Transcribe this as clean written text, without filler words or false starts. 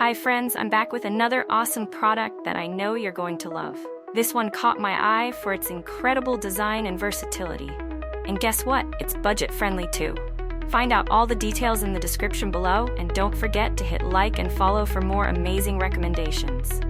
Hi friends, I'm back with another awesome product that I know you're going to love. This one caught my eye for its incredible design and versatility. And guess what? It's budget-friendly too. Find out all the details in the description below, and don't forget to hit like and follow for more amazing recommendations.